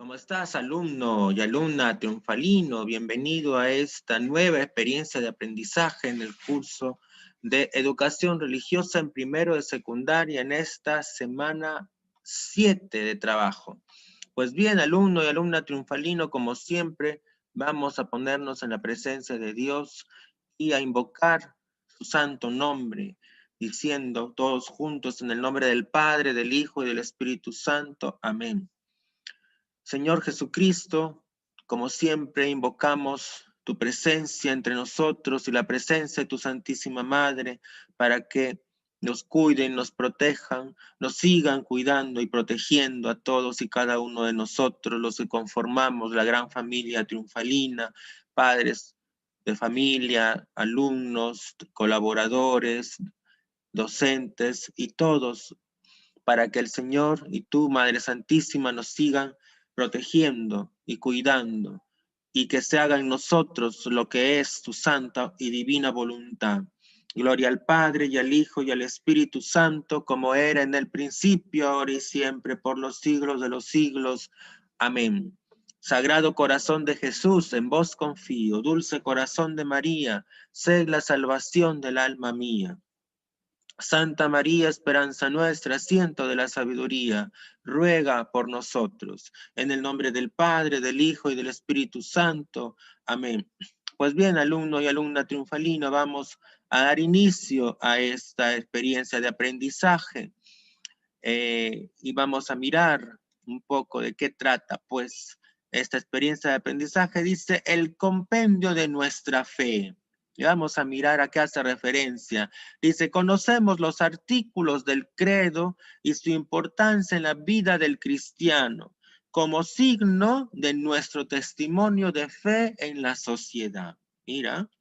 ¿Cómo estás, alumno y alumna triunfalino? Bienvenido a esta nueva experiencia de aprendizaje en el curso de Educación Religiosa en primero de secundaria en esta semana 7 de trabajo. Pues bien, alumno y alumna triunfalino, como siempre, vamos a ponernos en la presencia de Dios y a invocar su santo nombre, diciendo todos juntos en el nombre del Padre, del Hijo y del Espíritu Santo. Amén. Señor Jesucristo, como siempre invocamos tu presencia entre nosotros y la presencia de tu Santísima Madre para que nos cuiden, nos protejan, nos sigan cuidando y protegiendo a todos y cada uno de nosotros, los que conformamos la gran familia triunfalina, padres de familia, alumnos, colaboradores, docentes y todos, para que el Señor y tú, Madre Santísima, nos sigan protegiendo y cuidando, y que se haga en nosotros lo que es tu santa y divina voluntad. Gloria al Padre, y al Hijo, y al Espíritu Santo, como era en el principio, ahora y siempre, por los siglos de los siglos. Amén. Sagrado corazón de Jesús, en vos confío. Dulce corazón de María, sed la salvación del alma mía. Santa María, esperanza nuestra, asiento de la sabiduría, ruega por nosotros. En el nombre del Padre, del Hijo y del Espíritu Santo. Amén. Pues bien, alumno y alumna triunfalino, vamos a dar inicio a esta experiencia de aprendizaje y vamos a mirar un poco de qué trata, pues, esta experiencia de aprendizaje. Dice, el compendio de nuestra fe. Y vamos a mirar a qué hace referencia. Dice, conocemos los artículos del credo y su importancia en la vida del cristiano como signo de nuestro testimonio de fe en la sociedad. Mira,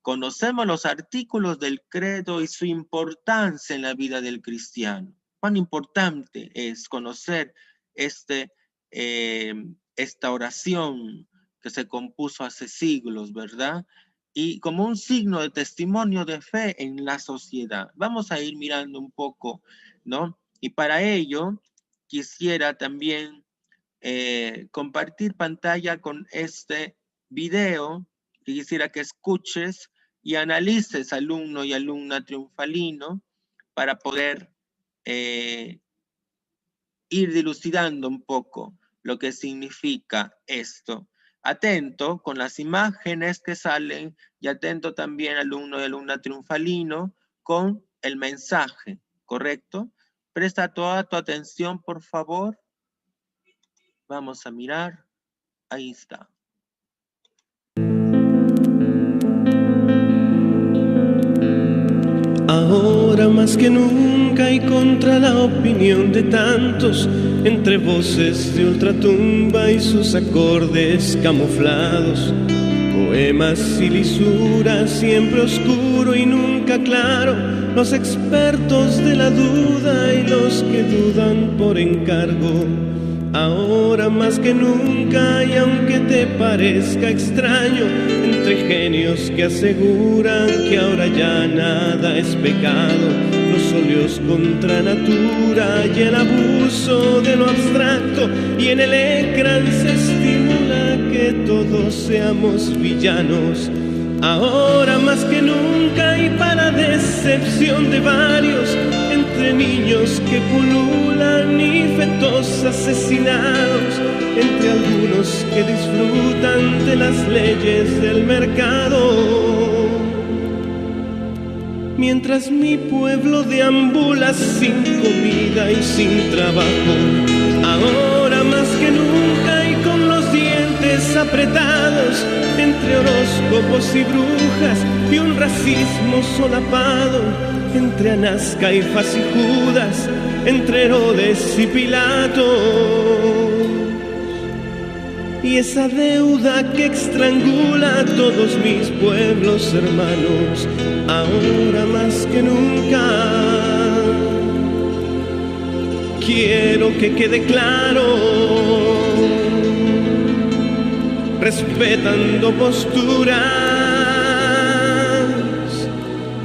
conocemos los artículos del credo y su importancia en la vida del cristiano. Cuán importante es conocer esta oración que se compuso hace siglos, ¿verdad? Y como un signo de testimonio de fe en la sociedad. Vamos a ir mirando un poco, ¿no? Y para ello quisiera también compartir pantalla con este video. Quisiera que escuches y analices, alumno y alumna triunfalino, para poder ir dilucidando un poco lo que significa esto. Atento con las imágenes que salen y atento también, alumno y alumna triunfalino, con el mensaje, ¿correcto? Presta toda tu atención, por favor. Vamos a mirar. Ahí está. Ahora más que nunca y contra la opinión de tantos, entre voces de ultratumba y sus acordes camuflados, poemas y lisuras, siempre oscuro y nunca claro, los expertos de la duda y los que dudan por encargo. Ahora más que nunca, y aunque te parezca extraño, entre genios que aseguran que ahora ya nada es pecado, los óleos contra natura y el abuso de lo abstracto, y en el ecran se estimula que todos seamos villanos. Ahora más que nunca, y para decepción de varios, entre niños que pululan y fetos asesinados, entre algunos que disfrutan de las leyes del mercado. Mientras mi pueblo deambula sin comida y sin trabajo, ahora más que nunca y con los dientes apretados, entre horóscopos y brujas y un racismo solapado, entre Anás, Caifás y Judas, entre Herodes y Pilato, y esa deuda que estrangula a todos mis pueblos hermanos, ahora más que nunca. Quiero que quede claro, respetando posturas,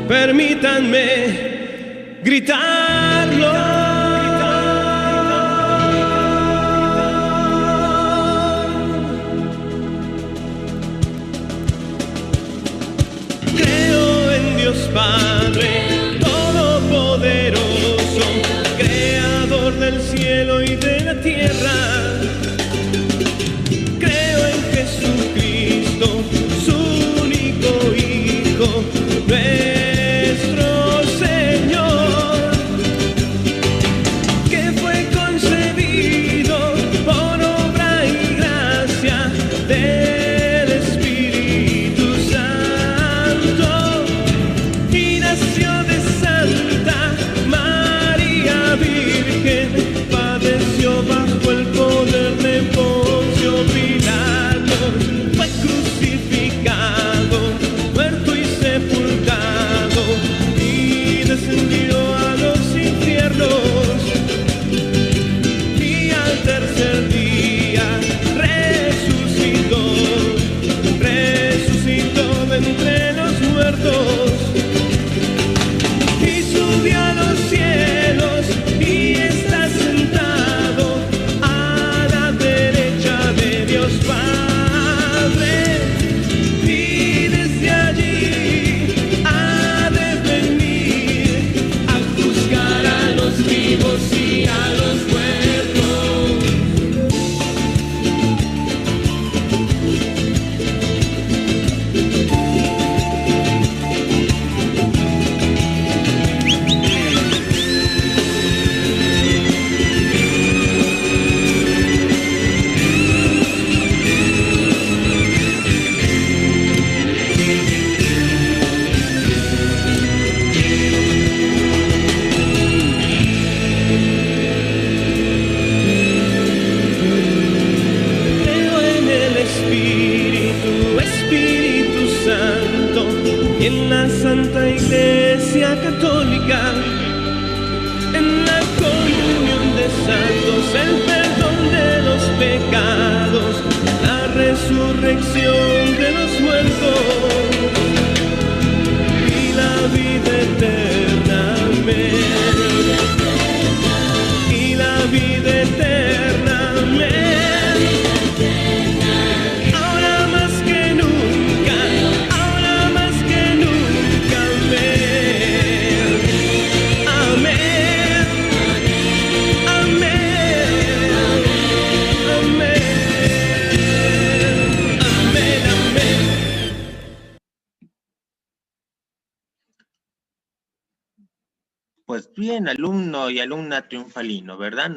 permítanme gritarlo. cielo y de la tierra. Creo en Jesucristo, su único Hijo, nuestro Señor, que fue concebido por obra y gracia del Espíritu Santo y nació de Santa María Virgen, padeció bajo el poder de Poncio Pilato, fue crucificado, muerto y sepultado, y descendió a los infiernos, y al tercer día resucitó de entre los muertos, y subió a los cielos, y está sentado a la derecha de Dios Padre, y desde allí ha de venir a juzgar a los vivos y a los muertos. Creo en el Espíritu Santo, y en la Santa Iglesia Católica, en la comunión de santos, el perdón de los pecados, la resurrección de los muertos y la vida eterna. Amén. Y la vida eterna. Amén. Ahora más que nunca, ahora más que nunca. Amén. Amén. Amén. Amén. Amén. Amén. Pues bien, alumno y alumna triunfalino, ¿verdad?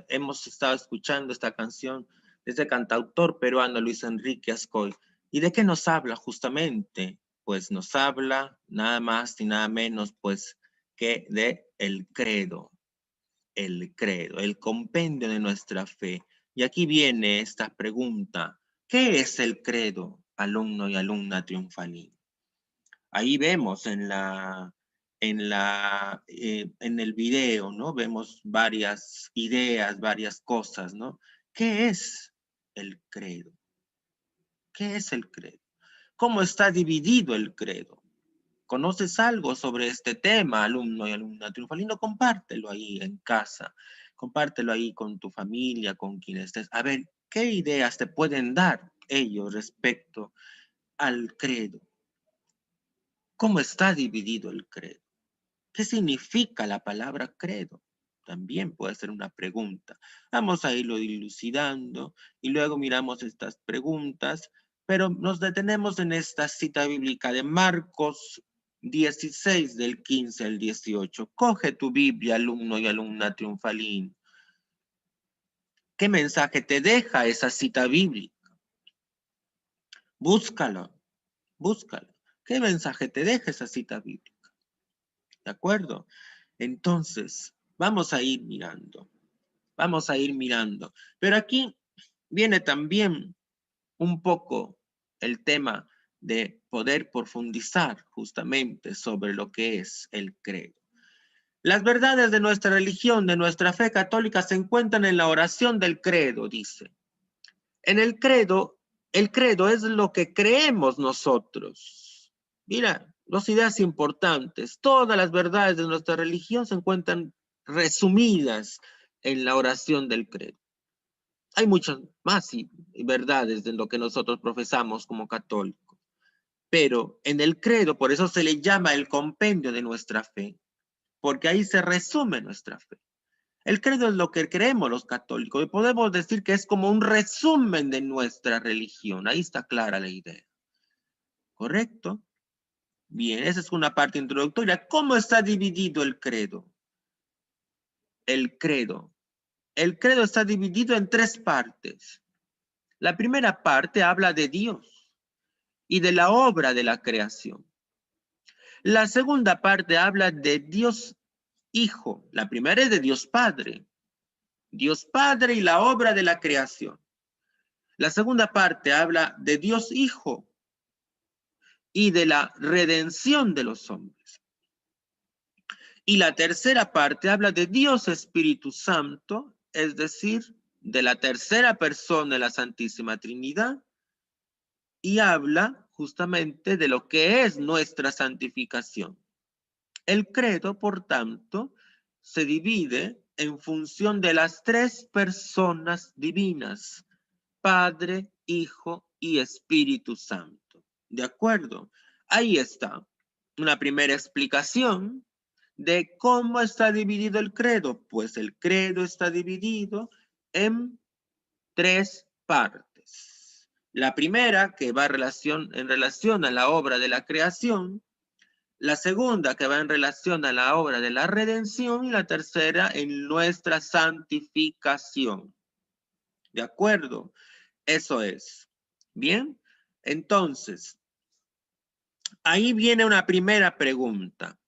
Hemos estado escuchando esta canción de este cantautor peruano Luis Enrique Ascoy. ¿Y de qué nos habla justamente? Pues nos habla nada más y nada menos pues que de el credo, el compendio de nuestra fe. Y aquí viene esta pregunta: ¿qué es el credo, alumno y alumna triunfalino? Ahí vemos en el video, ¿no? Vemos varias ideas, varias cosas, ¿no? ¿Qué es el credo? ¿Qué es el credo? ¿Cómo está dividido el credo? ¿Conoces algo sobre este tema, alumno y alumna triunfalino? Compártelo ahí en casa, compártelo ahí con tu familia, con quien estés. A ver, ¿qué ideas te pueden dar ellos respecto al credo? ¿Cómo está dividido el credo? ¿Qué significa la palabra credo? También puede ser una pregunta. Vamos a irlo dilucidando y luego miramos estas preguntas, pero nos detenemos en esta cita bíblica de Marcos 16, del 15 al 18. Coge tu Biblia, alumno y alumna triunfalín. ¿Qué mensaje te deja esa cita bíblica? Búscala, búscala. ¿Qué mensaje te deja esa cita bíblica? ¿De acuerdo? Entonces, vamos a ir mirando. Vamos a ir mirando. Pero aquí viene también un poco el tema de poder profundizar justamente sobre lo que es el credo. Las verdades de nuestra religión, de nuestra fe católica, se encuentran en la oración del credo, dice. En el credo es lo que creemos nosotros. Mira, dos ideas importantes. Todas las verdades de nuestra religión se encuentran resumidas en la oración del credo. Hay muchas más verdades de lo que nosotros profesamos como católicos. Pero en el credo, por eso se le llama el compendio de nuestra fe, porque ahí se resume nuestra fe. El credo es lo que creemos los católicos y podemos decir que es como un resumen de nuestra religión. Ahí está clara la idea. ¿Correcto? Bien, esa es una parte introductoria. ¿Cómo está dividido el credo? El credo. El credo está dividido en tres partes. La primera parte habla de Dios y de la obra de la creación. La segunda parte habla de Dios Hijo. La primera es de Dios Padre. Dios Padre y la obra de la creación. La segunda parte habla de Dios Hijo y de la redención de los hombres. Y la tercera parte habla de Dios Espíritu Santo, es decir, de la tercera persona de la Santísima Trinidad, y habla justamente de lo que es nuestra santificación. El credo, por tanto, se divide en función de las tres personas divinas, Padre, Hijo y Espíritu Santo. ¿De acuerdo? Ahí está una primera explicación de cómo está dividido el credo. Pues el credo está dividido en tres partes. La primera, que va en relación a la obra de la creación. La segunda, que va en relación a la obra de la redención. Y la tercera, en nuestra santificación. ¿De acuerdo? Eso es. Bien, entonces, ahí viene una primera pregunta.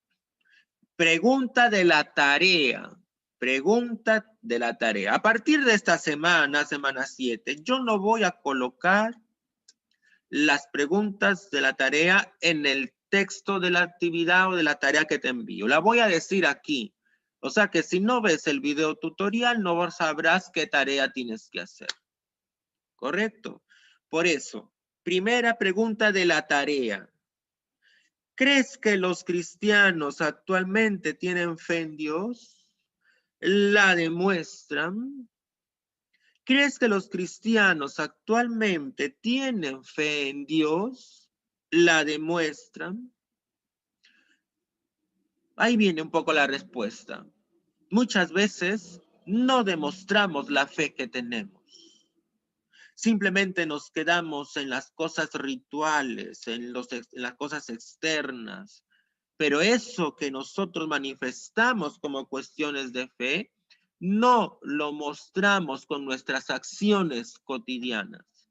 Pregunta de la tarea. Pregunta de la tarea. A partir de esta semana, semana 7, yo no voy a colocar las preguntas de la tarea en el texto de la actividad o de la tarea que te envío. La voy a decir aquí. O sea que si no ves el video tutorial, no sabrás qué tarea tienes que hacer. ¿Correcto? Por eso, primera pregunta de la tarea. ¿Crees que los cristianos actualmente tienen fe en Dios? ¿La demuestran? ¿Crees que los cristianos actualmente tienen fe en Dios? ¿La demuestran? Ahí viene un poco la respuesta. Muchas veces no demostramos la fe que tenemos. Simplemente nos quedamos en las cosas rituales, en las cosas externas. Pero eso que nosotros manifestamos como cuestiones de fe, no lo mostramos con nuestras acciones cotidianas.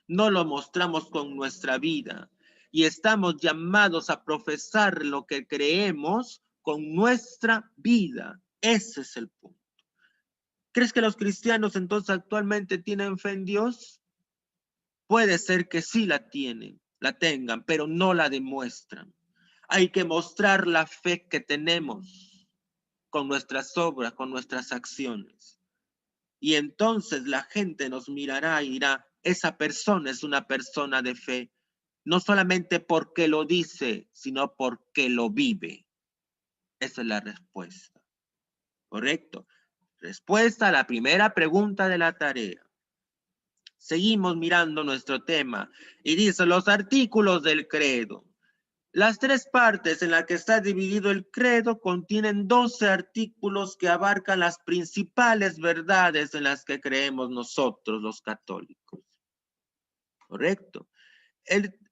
No lo mostramos con nuestra vida. Y estamos llamados a profesar lo que creemos con nuestra vida. Ese es el punto. ¿Crees que los cristianos entonces actualmente tienen fe en Dios? Puede ser que sí la tengan, pero no la demuestran. Hay que mostrar la fe que tenemos con nuestras obras, con nuestras acciones. Y entonces la gente nos mirará y dirá, esa persona es una persona de fe, no solamente porque lo dice, sino porque lo vive. Esa es la respuesta. ¿Correcto? Respuesta a la primera pregunta de la tarea. Seguimos mirando nuestro tema y dice los artículos del credo. Las tres partes en las que está dividido el credo contienen 12 artículos que abarcan las principales verdades en las que creemos nosotros los católicos. ¿Correcto?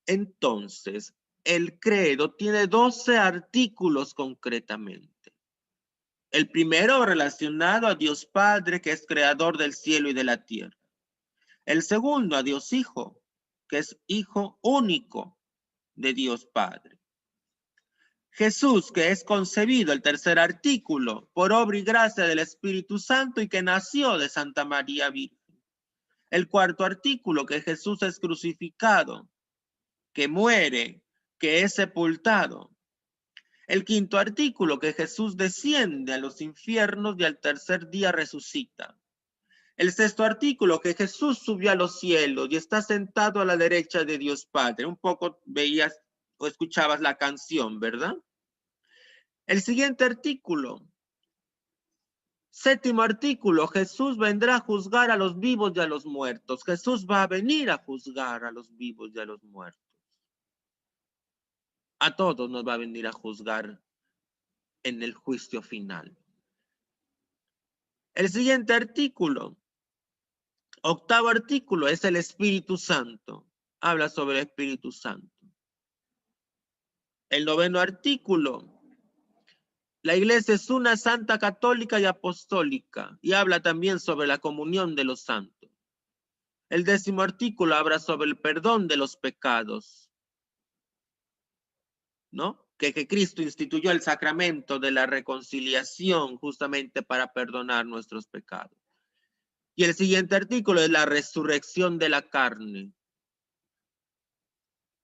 Entonces, el credo tiene 12 artículos concretamente. El primero relacionado a Dios Padre, que es creador del cielo y de la tierra. El segundo a Dios Hijo, que es hijo único de Dios Padre. Jesús, que es concebido, el tercer artículo, por obra y gracia del Espíritu Santo y que nació de Santa María Virgen. El cuarto artículo, que Jesús es crucificado, que muere, que es sepultado. El quinto artículo, que Jesús desciende a los infiernos y al tercer día resucita. El sexto artículo, que Jesús subió a los cielos y está sentado a la derecha de Dios Padre. Un poco veías o escuchabas la canción, ¿verdad? El siguiente artículo, séptimo artículo, Jesús vendrá a juzgar a los vivos y a los muertos. Jesús va a venir a juzgar a los vivos y a los muertos. A todos nos va a venir a juzgar en el juicio final. El siguiente artículo, octavo artículo, es el Espíritu Santo. Habla sobre el Espíritu Santo. El noveno artículo, la iglesia es una santa, católica y apostólica, y habla también sobre la comunión de los santos. El décimo artículo habla sobre el perdón de los pecados, ¿no? Que Cristo instituyó el sacramento de la reconciliación justamente para perdonar nuestros pecados. Y el siguiente artículo es la resurrección de la carne.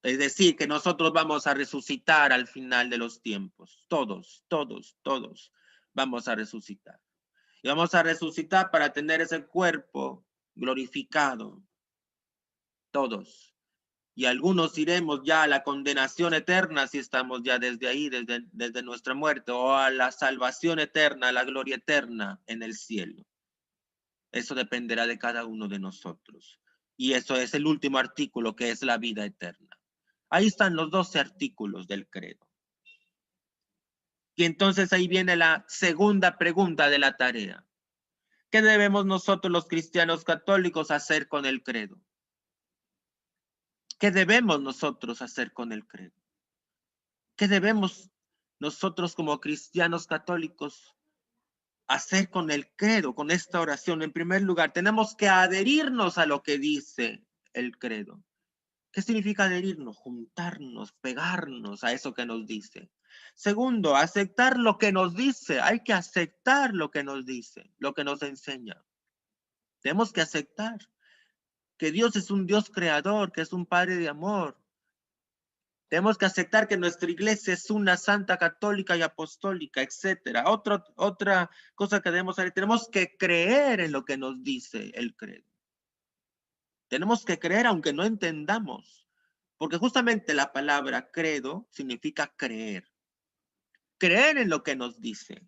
Es decir, que nosotros vamos a resucitar al final de los tiempos. Todos vamos a resucitar. Y vamos a resucitar para tener ese cuerpo glorificado. Todos. Y algunos iremos ya a la condenación eterna si estamos ya desde ahí, desde nuestra muerte, o a la salvación eterna, a la gloria eterna en el cielo. Eso dependerá de cada uno de nosotros. Y eso es el último artículo, que es la vida eterna. Ahí están los 12 artículos del credo. Y entonces ahí viene la segunda pregunta de la tarea. ¿Qué debemos nosotros los cristianos católicos hacer con el credo? ¿Qué debemos nosotros hacer con el credo? ¿Qué debemos nosotros como cristianos católicos hacer con el credo, con esta oración? En primer lugar, tenemos que adherirnos a lo que dice el credo. ¿Qué significa adherirnos? Juntarnos, pegarnos a eso que nos dice. Segundo, aceptar lo que nos dice. Hay que aceptar lo que nos dice, lo que nos enseña. Tenemos que aceptar que Dios es un Dios creador, que es un Padre de amor. Tenemos que aceptar que nuestra iglesia es una santa, católica y apostólica, etc. Otra cosa que debemos hacer, tenemos que creer en lo que nos dice el credo. Tenemos que creer aunque no entendamos. Porque justamente la palabra credo significa creer. Creer en lo que nos dice.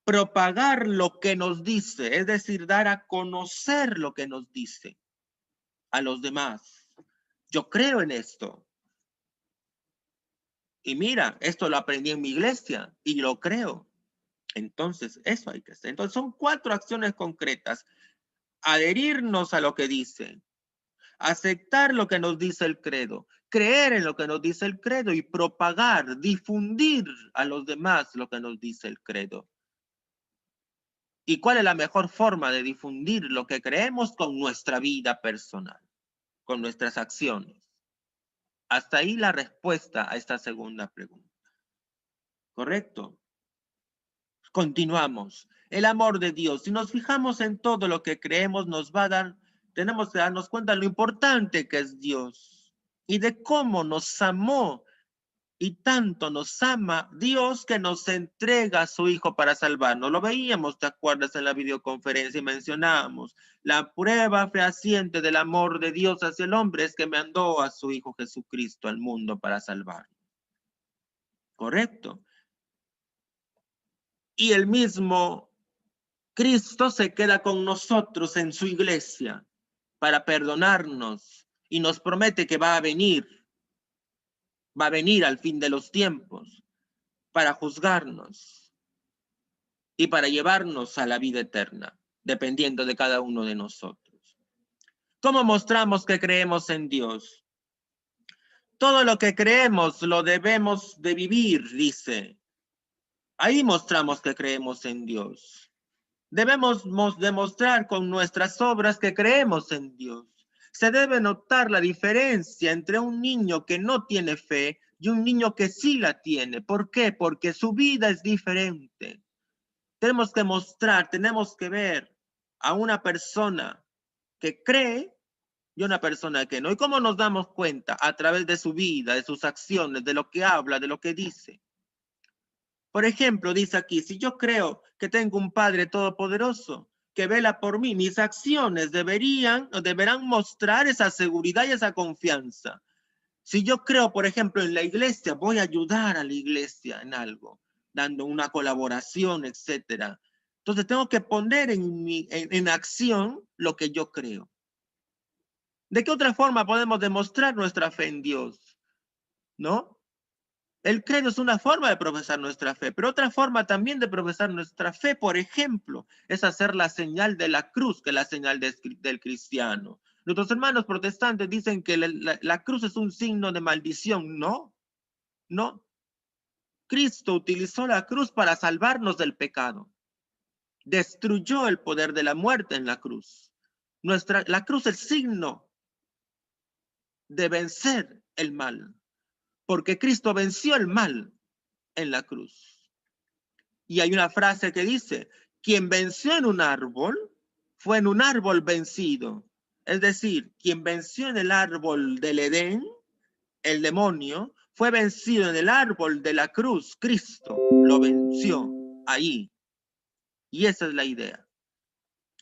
Propagar lo que nos dice, es decir, dar a conocer lo que nos dice a los demás. Yo creo en esto. Y mira, esto lo aprendí en mi iglesia y lo creo. Entonces, eso hay que hacer. Entonces, son 4 acciones concretas. Adherirnos a lo que dice. Aceptar lo que nos dice el credo, creer en lo que nos dice el credo y propagar, difundir a los demás lo que nos dice el credo. ¿Y cuál es la mejor forma de difundir lo que creemos? Con nuestra vida personal, con nuestras acciones. Hasta ahí la respuesta a esta segunda pregunta. ¿Correcto? Continuamos. El amor de Dios. Si nos fijamos en todo lo que creemos, nos va a dar, tenemos que darnos cuenta de lo importante que es Dios y de cómo nos amó y tanto nos ama Dios que nos entrega a su Hijo para salvarnos. Lo veíamos, ¿te acuerdas? En la videoconferencia y mencionábamos, la prueba fehaciente del amor de Dios hacia el hombre es que mandó a su Hijo Jesucristo al mundo para salvarnos. ¿Correcto? Y el mismo Cristo se queda con nosotros en su iglesia para perdonarnos y nos promete que va a venir al fin de los tiempos para juzgarnos y para llevarnos a la vida eterna, dependiendo de cada uno de nosotros. ¿Cómo mostramos que creemos en Dios? Todo lo que creemos lo debemos de vivir, dice. Ahí mostramos que creemos en Dios. Debemos demostrar con nuestras obras que creemos en Dios. Se debe notar la diferencia entre un niño que no tiene fe y un niño que sí la tiene. ¿Por qué? Porque su vida es diferente. Tenemos que mostrar, tenemos que ver a una persona que cree y una persona que no. ¿Y cómo nos damos cuenta? A través de su vida, de sus acciones, de lo que habla, de lo que dice. Por ejemplo, dice aquí, si yo creo que tengo un Padre todopoderoso que vela por mí, mis acciones deberán mostrar esa seguridad y esa confianza. Si yo creo, por ejemplo, en la iglesia, voy a ayudar a la iglesia en algo, dando una colaboración, etcétera. Entonces tengo que poner en acción lo que yo creo. ¿De qué otra forma podemos demostrar nuestra fe en Dios? ¿No? El credo es una forma de profesar nuestra fe, pero otra forma también de profesar nuestra fe, por ejemplo, es hacer la señal de la cruz, que es la señal del cristiano. Nuestros hermanos protestantes dicen que la cruz es un signo de maldición. No, no. Cristo utilizó la cruz para salvarnos del pecado. Destruyó el poder de la muerte en la cruz. La cruz es el signo de vencer el mal, porque Cristo venció el mal en la cruz. Y hay una frase que dice, quien venció en un árbol, fue en un árbol vencido. Es decir, quien venció en el árbol del Edén, el demonio, fue vencido en el árbol de la cruz. Cristo lo venció ahí. Y esa es la idea.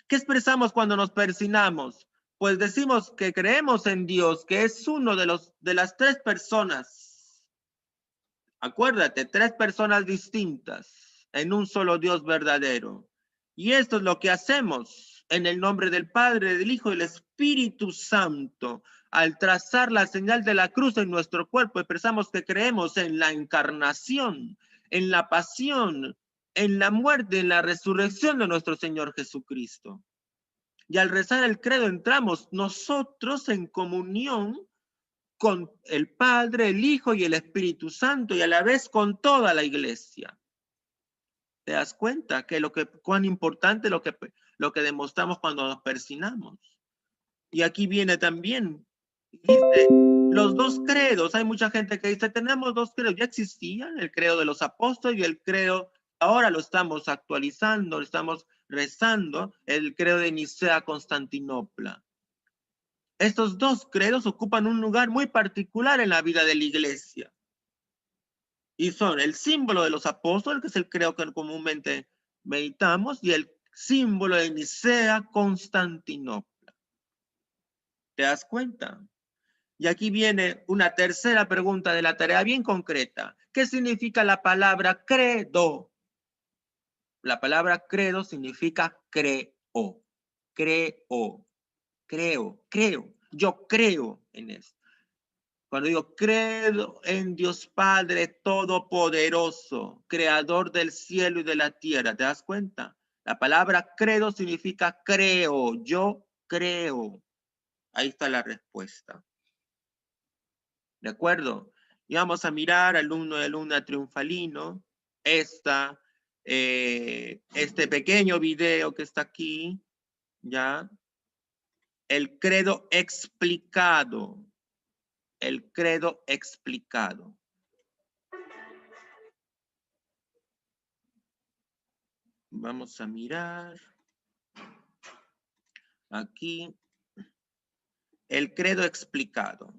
¿Qué expresamos cuando nos persignamos? Pues decimos que creemos en Dios, que es uno de las tres personas. Acuérdate, tres personas distintas en un solo Dios verdadero. Y esto es lo que hacemos en el nombre del Padre, del Hijo y del Espíritu Santo. Al trazar la señal de la cruz en nuestro cuerpo, expresamos que creemos en la encarnación, en la pasión, en la muerte, en la resurrección de nuestro Señor Jesucristo. Y al rezar el credo entramos nosotros en comunión con el Padre, el Hijo y el Espíritu Santo, y a la vez con toda la iglesia. ¿Te das cuenta que cuán importante lo que demostramos cuando nos persignamos? Y aquí viene también, dice, los dos credos. Hay mucha gente que dice, tenemos dos credos. Ya existían, el credo de los apóstoles y el credo, ahora lo estamos actualizando, lo estamos rezando, el credo de Nicea Constantinopla. Estos dos credos ocupan un lugar muy particular en la vida de la iglesia. Y son el símbolo de los apóstoles, que es el credo que comúnmente meditamos, y el símbolo de Nicea Constantinopla. ¿Te das cuenta? Y aquí viene una tercera pregunta de la tarea bien concreta. ¿Qué significa la palabra credo? La palabra credo significa creo. Creo. Yo creo en esto. Cuando digo creo en Dios Padre Todopoderoso, Creador del cielo y de la tierra, ¿te das cuenta? La palabra credo significa creo, yo creo. Ahí está la respuesta. ¿De acuerdo? Y vamos a mirar, alumno y alumna triunfalino, este pequeño video que está aquí, ¿ya? El credo explicado. El credo explicado. Vamos a mirar aquí el credo explicado.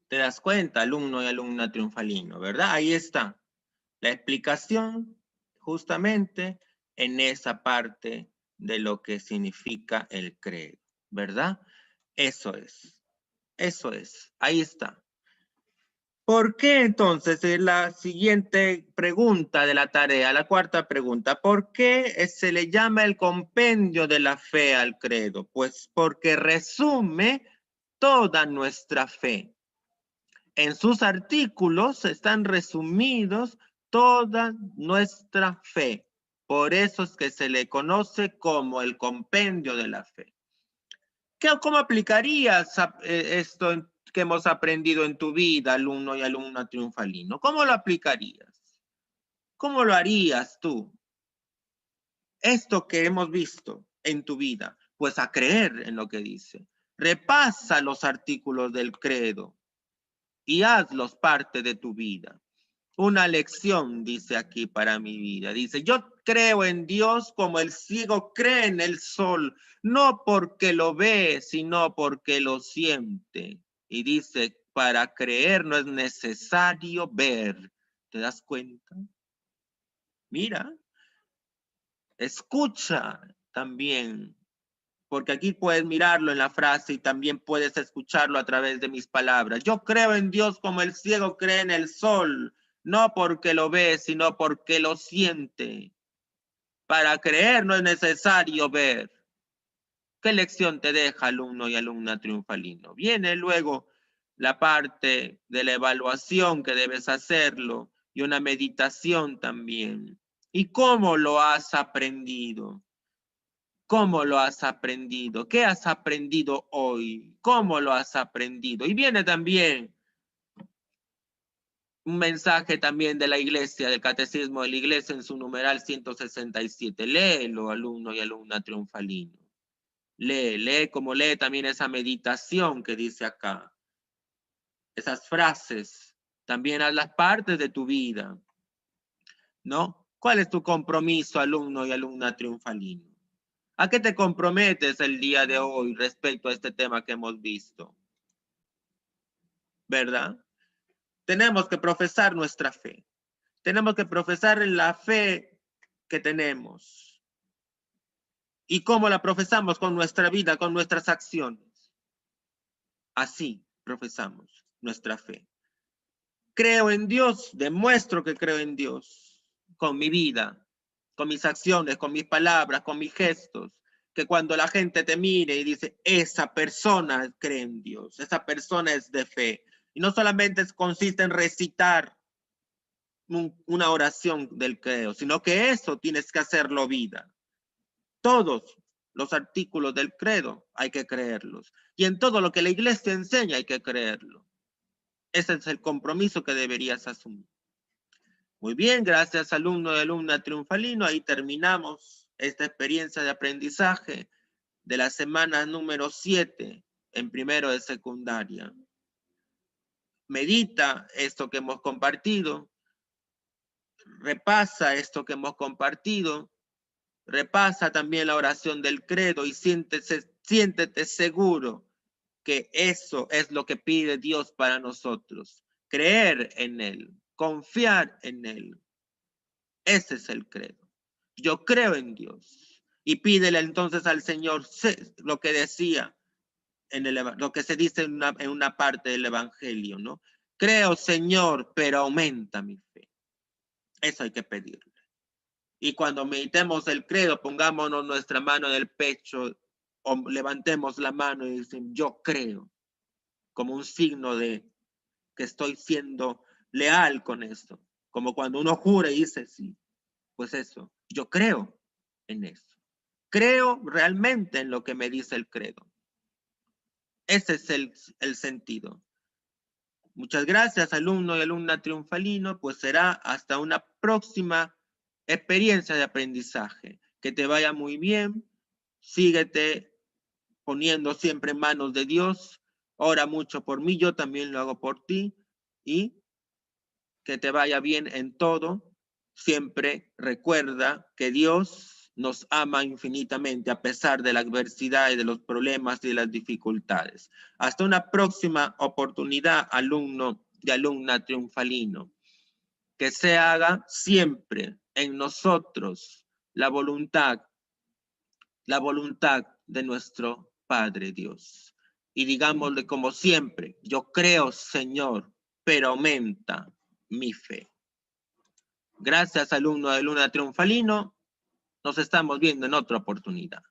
¿Te das cuenta, alumno y alumna triunfalino, verdad? Ahí está la explicación justamente en esa parte de lo que significa el credo, ¿verdad? Eso es, ahí está. ¿Por qué entonces es la siguiente pregunta de la tarea, la cuarta pregunta? ¿Por qué se le llama el compendio de la fe al credo? Pues porque resume toda nuestra fe. En sus artículos están resumidos toda nuestra fe. Por eso es que se le conoce como el compendio de la fe. ¿Cómo aplicarías esto que hemos aprendido en tu vida, alumno y alumna triunfalino? ¿Cómo lo aplicarías? ¿Cómo lo harías tú? Esto que hemos visto en tu vida, pues a creer en lo que dice. Repasa los artículos del credo y hazlos parte de tu vida. Una lección, dice aquí, para mi vida. Dice, yo creo en Dios como el ciego cree en el sol, no porque lo ve, sino porque lo siente. Y dice, para creer no es necesario ver. ¿Te das cuenta? Mira, escucha también, porque aquí puedes mirarlo en la frase y también puedes escucharlo a través de mis palabras. Yo creo en Dios como el ciego cree en el sol, no porque lo ve, sino porque lo siente. Para creer no es necesario ver. ¿Qué lección te deja, alumno y alumna triunfalino? Viene luego la parte de la evaluación que debes hacerlo y una meditación también. ¿Y cómo lo has aprendido? ¿Cómo lo has aprendido? ¿Qué has aprendido hoy? ¿Cómo lo has aprendido? Y viene también un mensaje también de la iglesia, del catecismo de la iglesia en su numeral 167. Léelo, alumno y alumna triunfalino. Lee como lee también esa meditación que dice acá. Esas frases, también haz las partes de tu vida, ¿no? ¿Cuál es tu compromiso, alumno y alumna triunfalino? ¿A qué te comprometes el día de hoy respecto a este tema que hemos visto? ¿Verdad? Tenemos que profesar nuestra fe. Tenemos que profesar la fe que tenemos. ¿Y cómo la profesamos? Con nuestra vida, con nuestras acciones. Así profesamos nuestra fe. Creo en Dios, demuestro que creo en Dios con mi vida, con mis acciones, con mis palabras, con mis gestos. Que cuando la gente te mire y dice, esa persona cree en Dios, esa persona es de fe. Y no solamente consiste en recitar una oración del creo, sino que eso tienes que hacerlo vida. Todos los artículos del credo hay que creerlos. Y en todo lo que la iglesia enseña hay que creerlo. Ese es el compromiso que deberías asumir. Muy bien, gracias alumno y alumna triunfalino. Ahí terminamos esta experiencia de aprendizaje de la semana número 7 en primero de secundaria. Medita esto que hemos compartido. Repasa esto que hemos compartido. Repasa también la oración del credo y siéntete seguro que eso es lo que pide Dios para nosotros. Creer en Él, confiar en Él. Ese es el credo. Yo creo en Dios. Y pídele entonces al Señor lo que decía, lo que se dice en una parte del Evangelio, ¿no? Creo, Señor, pero aumenta mi fe. Eso hay que pedirle. Y cuando meditemos el credo, pongámonos nuestra mano en el pecho o levantemos la mano y decimos, yo creo, como un signo de que estoy siendo leal con esto. Como cuando uno jura y dice, sí, pues eso, yo creo en eso. Creo realmente en lo que me dice el credo. Ese es el sentido. Muchas gracias, alumno y alumna triunfalino, pues será hasta una próxima experiencia de aprendizaje. Que te vaya muy bien, síguete poniendo siempre en manos de Dios, ora mucho por mí, yo también lo hago por ti, y que te vaya bien en todo. Siempre recuerda que Dios nos ama infinitamente a pesar de la adversidad y de los problemas y de las dificultades. Hasta una próxima oportunidad, alumno y alumna triunfalino. Que se haga siempre en nosotros la voluntad de nuestro Padre Dios. Y digámosle como siempre, yo creo, Señor, pero aumenta mi fe. Gracias, alumno de Luna Triunfalino. Nos estamos viendo en otra oportunidad.